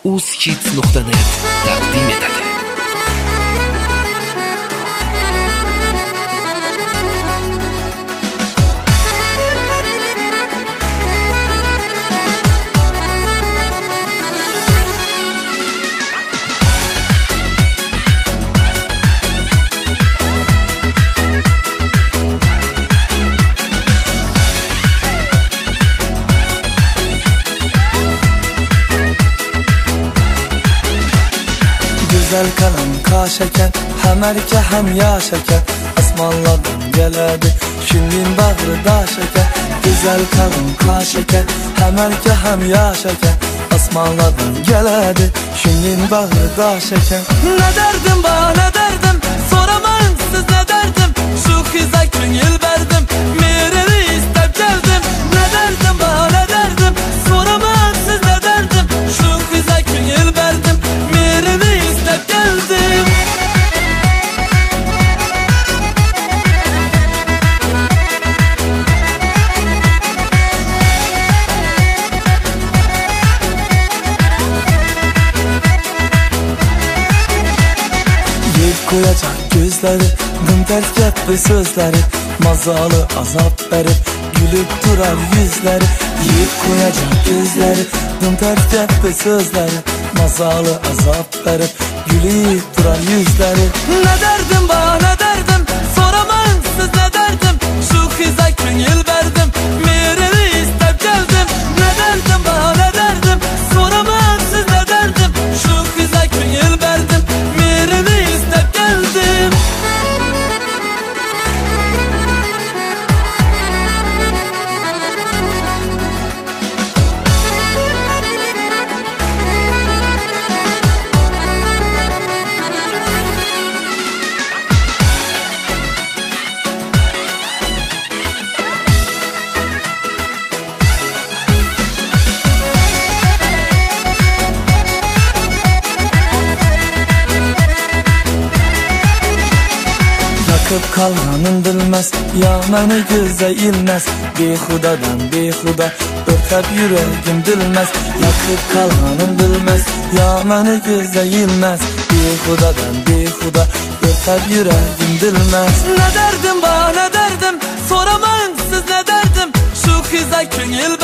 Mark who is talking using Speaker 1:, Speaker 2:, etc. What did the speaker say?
Speaker 1: uzhits.net taqdim etadi.
Speaker 2: Güzel kalem kaşeken, hem erke hem yaşaken, asmanlardan geledi, şunun bağrı da şeker. Güzel kalem kaşeken, hem erke hem yaşaken, asmanlardan geledi, şunun bağrı da şeker. Ne derdim bana ne derdim, soramayın siz ne derdim, şu kıza köngül verdim, mireni istep geldim. Ne derdim bana ne derdim, soramayın siz ne derdim, şu kıza köngül verdim, mireni istep geldim. Yiyip koyacak gözleri, dımters yapı sözleri, mazalı azap verip gülüp durar yüzleri. Yiyip koyacak gözleri, dımters yapı sözleri, mazalı azap verip gülüp durar yüzleri. Ne derdim bana ne derdim, soramayın siz ne derdim, şu kıza köngül verdim, mireni istep geldim. Ne derdim bana ne derdim, soramayın siz ne derdim, şu kıza köngül verdim, mireni istep geldim. Yakıp kalmanın bilmez, ya məni gözə ilməz, behudadan behuda örtəb yüreğim dilməz. Yakıp kalmanın bilmez, ya məni gözə ilməz, behudadan behuda örtəb yüreğim dilməz. Ne derdim bana ne derdim, soramayın siz ne derdim, şu kıza köngül